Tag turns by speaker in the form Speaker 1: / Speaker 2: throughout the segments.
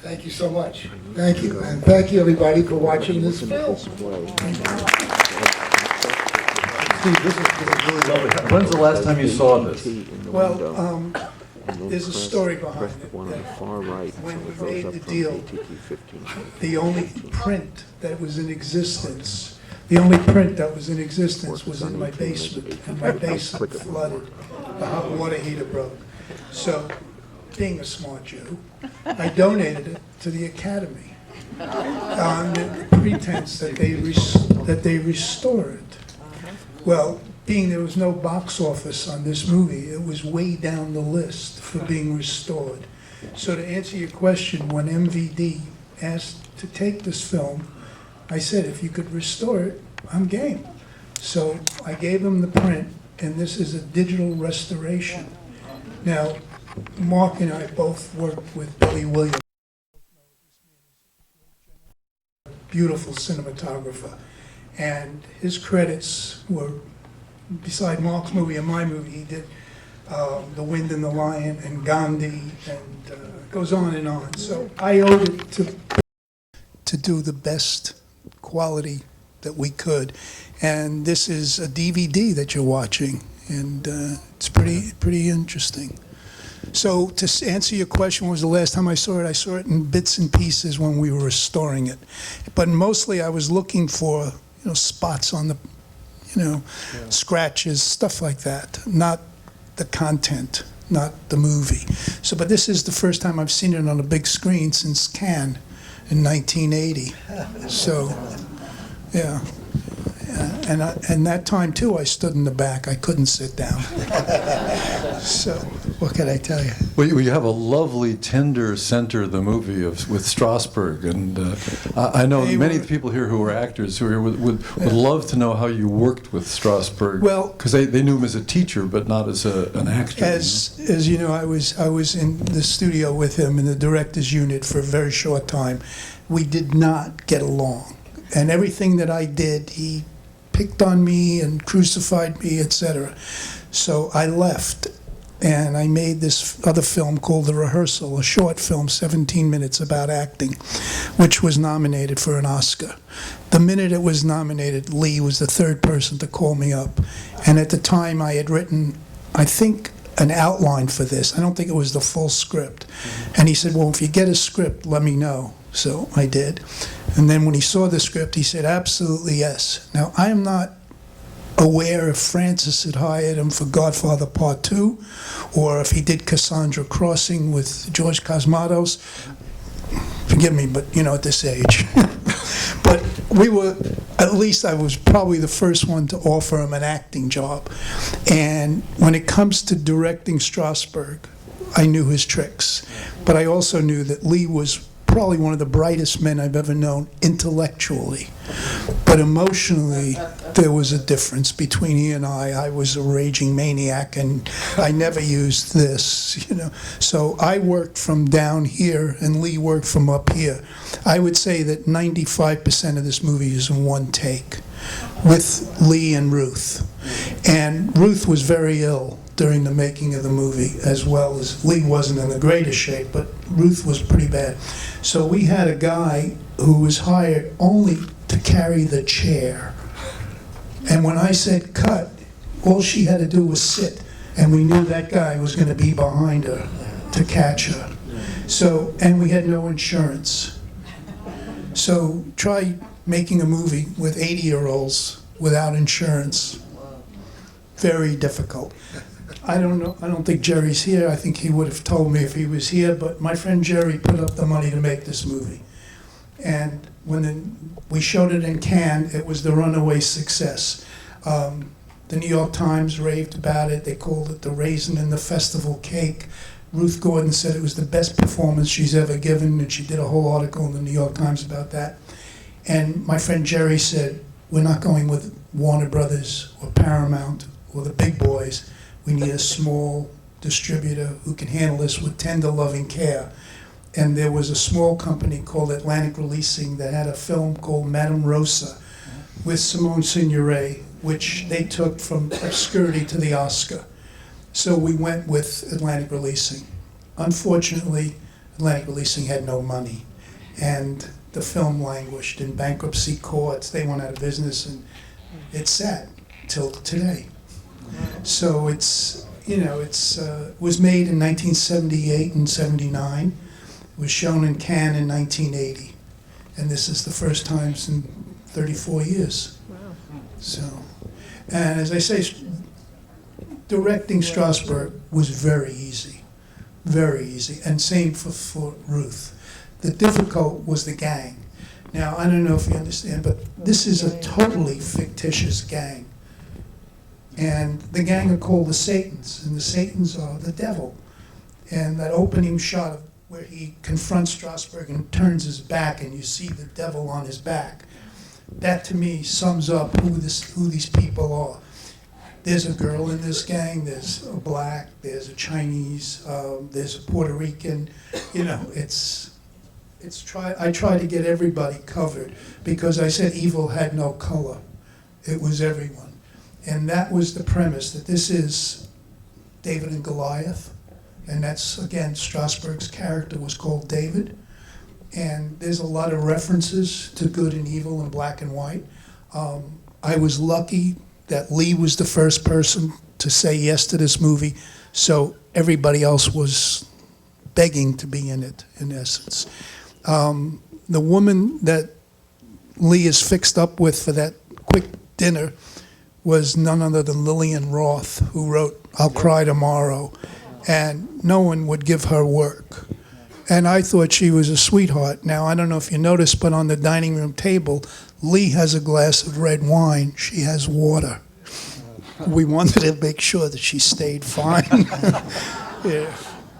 Speaker 1: Thank you so much. Thank you. And thank you, everybody, for watching this film.
Speaker 2: Steve, this is really lovely. When's the last time you saw this?
Speaker 1: Well, there's a story behind it. When we made the deal, the only print that was in existence, was in my basement, and my basement flooded. The hot water heater broke. So, being a smart Jew, I donated it to the Academy on the pretense that they restore it. Well, being there was no box office on this movie, it was way down the list for being restored. So to answer your question, when MVD asked to take this film, I said, if you could restore it, I'm game. So I gave them the print, and this is a digital restoration. Now, Mark and I both worked with Billy Williams, beautiful cinematographer, and his credits were, beside Mark's movie and my movie, he did The Wind and the Lion and Gandhi, and goes on and on. So I owed it to do the best quality that we could. And this is a DVD that you're watching, and it's pretty interesting. So to answer your question, when was the last time I saw it? I saw it in bits and pieces when we were restoring it. But mostly I was looking for, spots on the, scratches, stuff like that, not the content, not the movie. So, but this is the first time I've seen it on a big screen since Cannes in 1980. So, yeah. And that time, too, I stood in the back. I couldn't sit down. So, what can I tell you?
Speaker 2: Well, you have a lovely, tender center of the movie with Strasberg, and I know many of the people here who are actors who are here would love to know how you worked with Strasberg.
Speaker 1: Well,
Speaker 2: because they knew him as a teacher, but not as an actor.
Speaker 1: As you know, I was in the studio with him in the director's unit for a very short time. We did not get along, and everything that I did, he picked on me and crucified me, etc. So I left, and I made this other film called The Rehearsal, a short film, 17 minutes, about acting, which was nominated for an Oscar. The minute it was nominated, Lee was the third person to call me up. And at the time, I had written, I think, an outline for this. I don't think it was the full script. And he said, well, if you get a script, let me know. So I did. And then when he saw the script, he said, absolutely yes. Now, I am not aware if Francis had hired him for Godfather Part 2, or if he did Cassandra Crossing with George Cosmatos. Forgive me, but, at this age. But we were, at least I was probably the first one to offer him an acting job. And when it comes to directing Strasberg, I knew his tricks. But I also knew that Lee was probably one of the brightest men I've ever known intellectually. But emotionally, there was a difference between he and I. I was a raging maniac, and I never used this, So I worked from down here, and Lee worked from up here. I would say that 95% of this movie is in one take, with Lee and Ruth. And Ruth was very ill during the making of the movie, as well as Lee wasn't in the greatest shape, but Ruth was pretty bad. So we had a guy who was hired only to carry the chair. And when I said cut, all she had to do was sit, and we knew that guy was going to be behind her to catch her. So, and we had no insurance. So try making a movie with 80-year-olds without insurance. Very difficult. I don't know. I don't think Jerry's here. I think he would have told me if he was here, but my friend Jerry put up the money to make this movie. And when we showed it in Cannes, it was the runaway success. The New York Times raved about it. They called it the raisin in the festival cake. Ruth Gordon said it was the best performance she's ever given, and she did a whole article in the New York Times about that. And my friend Jerry said, we're not going with Warner Brothers or Paramount or the big boys. We need a small distributor who can handle this with tender, loving care. And there was a small company called Atlantic Releasing that had a film called Madame Rosa with Simone Signoret, which they took from obscurity to the Oscar. So we went with Atlantic Releasing. Unfortunately, Atlantic Releasing had no money. And the film languished in bankruptcy courts. They went out of business, and it sat till today. So it's, was made in 1978 and 79. It was shown in Cannes in 1980. And this is the first time in 34 years.
Speaker 3: Wow.
Speaker 1: So, and as I say, directing Strasberg was very easy. Very easy. And same for Ruth. The difficult was the gang. Now, I don't know if you understand, but this is a totally fictitious gang. And the gang are called the Satans, and the Satans are the devil. And that opening shot of where he confronts Strasberg and turns his back, and you see the devil on his back, that to me sums up who these people are. There's a girl in this gang, there's a black, there's a Chinese, there's a Puerto Rican. I try to get everybody covered, because I said evil had no color. It was everyone. And that was the premise, that this is David and Goliath. And that's, again, Strasberg's character was called David. And there's a lot of references to good and evil and black and white. I was lucky that Lee was the first person to say yes to this movie, so everybody else was begging to be in it, in essence. The woman that Lee is fixed up with for that quick dinner was none other than Lillian Roth, who wrote I'll Cry Tomorrow, and no one would give her work. And I thought she was a sweetheart. Now, I don't know if you noticed, but on the dining room table, Lee has a glass of red wine. She has water. We wanted to make sure that she stayed fine. Yeah.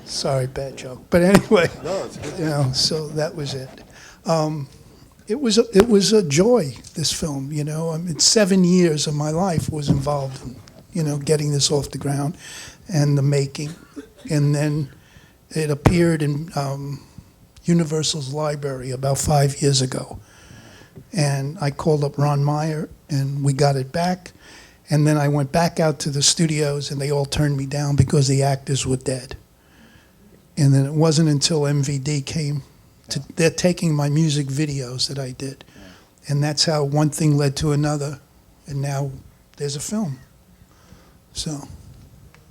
Speaker 1: Sorry, bad joke. But anyway, so that was it. It was a joy, this film, I mean, 7 years of my life was involved in, getting this off the ground and the making. And then it appeared in Universal's library about 5 years ago. And I called up Ron Meyer, and we got it back. And then I went back out to the studios, and they all turned me down because the actors were dead. And then it wasn't until MVD came. They're taking my music videos that I did. And that's how one thing led to another. And now there's a film. So...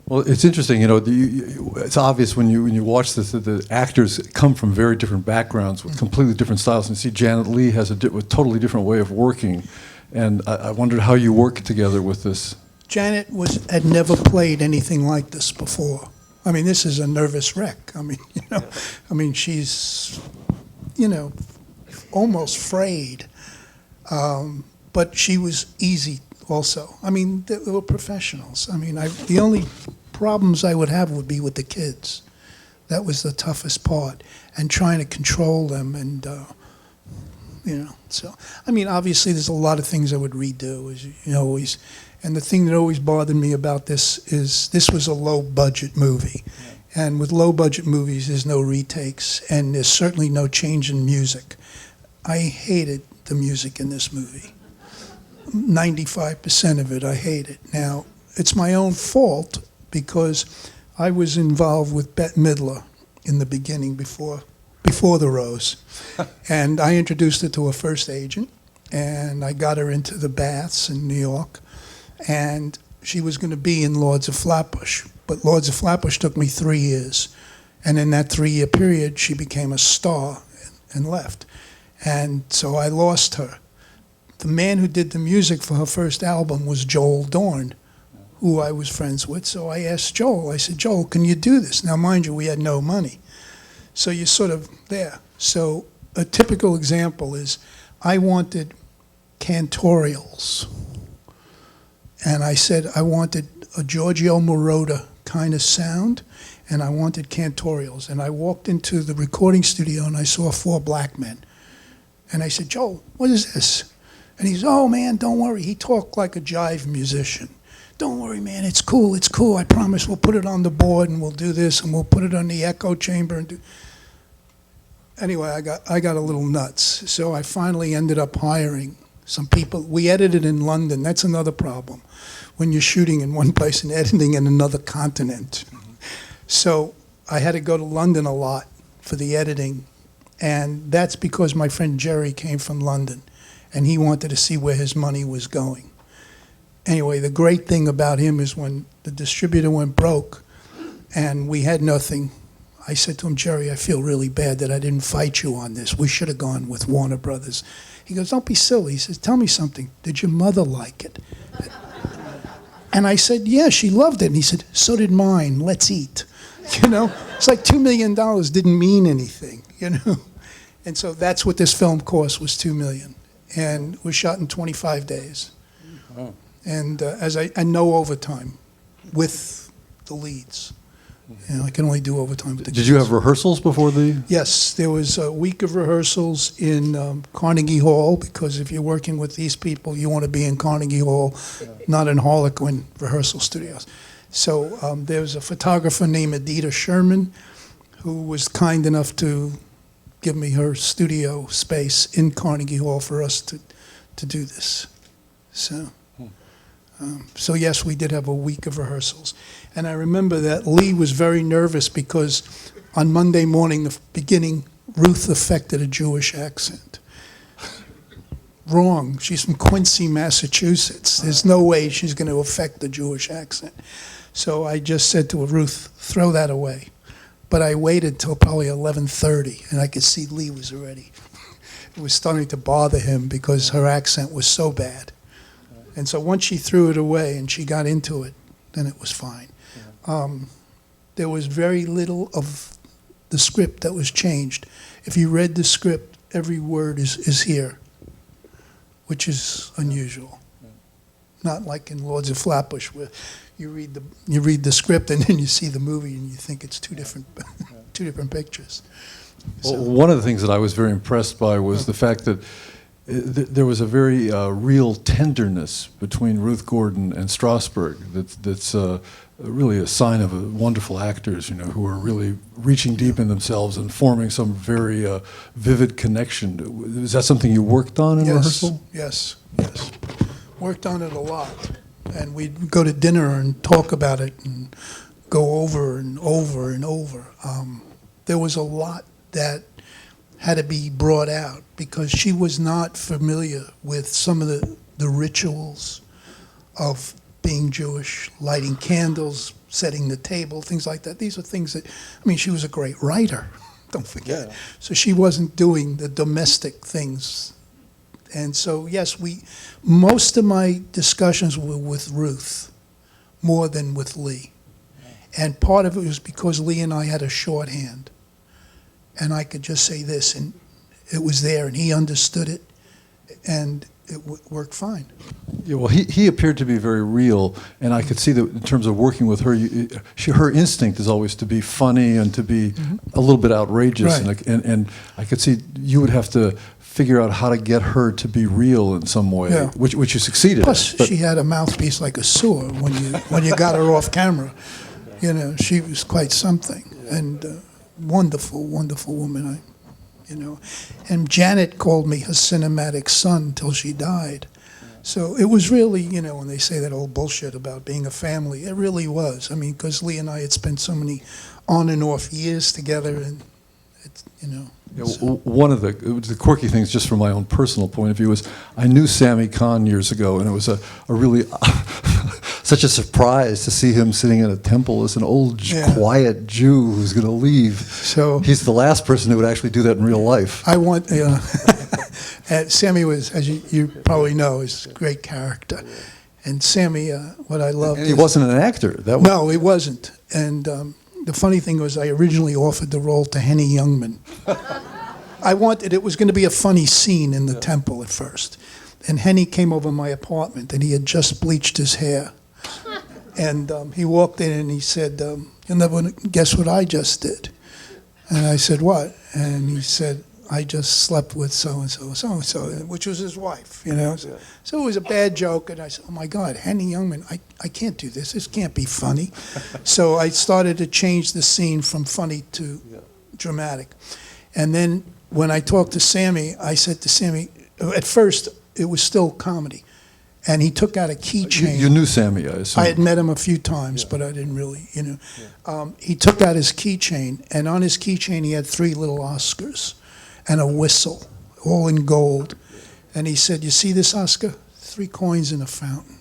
Speaker 2: Well, it's interesting, it's obvious when you watch this that the actors come from very different backgrounds with completely different styles. And you see Janet Leigh has a totally different way of working. And I wondered how you work together with this.
Speaker 1: Janet had never played anything like this before. I mean, this is a nervous wreck. I mean, she's, almost frayed. But she was easy also. I mean, they were professionals. I mean, the only problems I would have would be with the kids. That was the toughest part, and trying to control them, and So, I mean, obviously, there's a lot of things I would redo, as you know, always. And the thing that always bothered me about this is this was a low-budget movie, and with low-budget movies, there's no retakes, and there's certainly no change in music. I hated the music in this movie. 95% of it I hated. Now, it's my own fault because I was involved with Bette Midler in the beginning before the Rose. And I introduced her to her first agent, and I got her into the baths in New York. And she was going to be in Lords of Flatbush. But Lords of Flatbush took me 3 years. And in that 3-year period, she became a star and left. And so I lost her. The man who did the music for her first album was Joel Dorn, who I was friends with. So I asked Joel, I said, Joel, can you do this? Now, mind you, we had no money. So you're sort of there. So a typical example is I wanted cantorials. And I said I wanted a Giorgio Moroder kind of sound, and I wanted cantorials. And I walked into the recording studio, and I saw 4 black men. And I said, Joel, what is this? And he said, oh, man, don't worry. He talked like a jive musician. Don't worry, man, it's cool, I promise we'll put it on the board and we'll do this and we'll put it on the echo chamber and do... Anyway, I got a little nuts. So I finally ended up hiring some people. We edited in London. That's another problem when you're shooting in one place and editing in another continent. So I had to go to London a lot for the editing, and that's because my friend Jerry came from London, and he wanted to see where his money was going. Anyway, the great thing about him is when the distributor went broke and we had nothing, I said to him, Jerry, I feel really bad that I didn't fight you on this. We should have gone with Warner Brothers. He goes, don't be silly. He says, tell me something. Did your mother like it? And I said, yeah, she loved it. And he said, so did mine. Let's eat. You know, it's like $2 million didn't mean anything, you know. And so that's what this film cost, was $2 million. And it was shot in 25 days.
Speaker 2: Wow.
Speaker 1: And and no overtime with the leads. You know, I can only do overtime with the
Speaker 2: Did you have rehearsals before the?
Speaker 1: Yes, there was a week of rehearsals in Carnegie Hall, because if you're working with these people, you want to be in Carnegie Hall, not in Harlequin rehearsal studios. So there was a photographer named Adita Sherman who was kind enough to give me her studio space in Carnegie Hall for us to do this. So yes, we did have a week of rehearsals. And I remember that Lee was very nervous because on Monday morning, the beginning, Ruth affected a Jewish accent. Wrong. She's from Quincy, Massachusetts. There's no way she's going to affect the Jewish accent. So I just said to her, Ruth, throw that away. But I waited till probably 11:30, and I could see Lee was already. It was starting to bother him because her accent was so bad. And so once she threw it away and she got into it, then it was fine. There was very little of the script that was changed. If you read the script, every word is here, which is unusual. Not like in Lords of Flatbush, where you read the script and then you see the movie and you think it's two different pictures.
Speaker 2: Well, one of the things that I was very impressed by was the fact that there was a very real tenderness between Ruth Gordon and Strasberg. That's really a sign of wonderful actors, you know, who are really reaching deep in themselves and forming some very vivid connection. Is that something you worked on in rehearsal?
Speaker 1: Yes. Worked on it a lot, and we'd go to dinner and talk about it and go over and over and over. There was a lot that had to be brought out because she was not familiar with some of the rituals of being Jewish, lighting candles, setting the table, things like that. These are things that, I mean, she was a great writer, don't forget. Yeah. So she wasn't doing the domestic things. And so, yes, most of my discussions were with Ruth more than with Lee. And part of it was because Lee and I had a shorthand. And I could just say this, and it was there, and he understood it, and it worked fine.
Speaker 2: Yeah, well, he appeared to be very real, and I could see that in terms of working with her, her instinct is always to be funny and to be a little bit outrageous,
Speaker 1: right.
Speaker 2: and I could see you would have to figure out how to get her to be real in some way,
Speaker 1: yeah.
Speaker 2: which you succeeded
Speaker 1: Plus,
Speaker 2: at.
Speaker 1: she had a mouthpiece like a sewer when you got her off camera. You know, she was quite something, and wonderful, wonderful woman. And Janet called me her cinematic son till she died. So it was really, you know, when they say that old bullshit about being a family, it really was. I mean, because Lee and I had spent so many on and off years together, and it's, you know.
Speaker 2: Yeah,
Speaker 1: so.
Speaker 2: One of the quirky things, just from my own personal point of view, is I knew Sammy Kahn years ago, and it was a really such a surprise to see him sitting in a temple as an old, quiet Jew who's going to leave. So he's the last person who would actually do that in real life.
Speaker 1: I want, Sammy was, as you probably know, is a great character. And Sammy, what I loved.
Speaker 2: And he wasn't an actor.
Speaker 1: No, he wasn't. And the funny thing was, I originally offered the role to Henny Youngman. It was going to be a funny scene in the temple at first. And Henny came over my apartment, and he had just bleached his hair. And he walked in and he said, you'll never guess what I just did. And I said, what? And he said, I just slept with so-and-so, so-and-so, which was his wife, you know. So it was a bad joke, and I said, oh, my God, Henny Youngman, I can't do this. This can't be funny. So I started to change the scene from funny to dramatic. And then when I talked to Sammy, I said to Sammy, at first, it was still comedy. and he took out a keychain.
Speaker 2: You knew Sammy, I assume.
Speaker 1: I had met him a few times, but I didn't really, he took out his keychain, and on his keychain he had 3 little Oscars and a whistle, all in gold. And he said, "You see this Oscar? 3 coins in a fountain.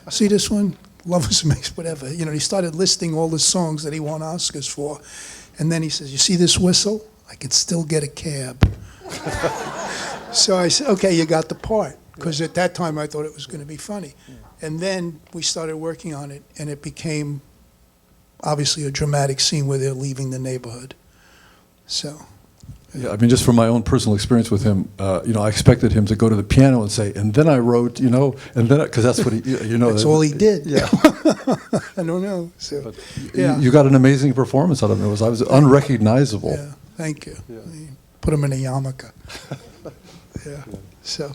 Speaker 1: See this one? Lovers Makes whatever." He started listing all the songs that he won Oscars for. And then he says, "You see this whistle? I could still get a cab." So I said, "Okay, you got the part." Because at that time I thought it was going to be funny. And then we started working on it, and it became obviously a dramatic scene where they're leaving the neighborhood. So.
Speaker 2: Yeah, I mean, just from my own personal experience with him, I expected him to go to the piano and say, "And then I wrote," and then, because that's what he,
Speaker 1: That's all he did.
Speaker 2: Yeah.
Speaker 1: I don't know. So,
Speaker 2: But
Speaker 1: yeah.
Speaker 2: you got an amazing performance out of him. I was unrecognizable.
Speaker 1: Yeah, thank you.
Speaker 2: Yeah.
Speaker 1: Put him in a yarmulke. Yeah. So,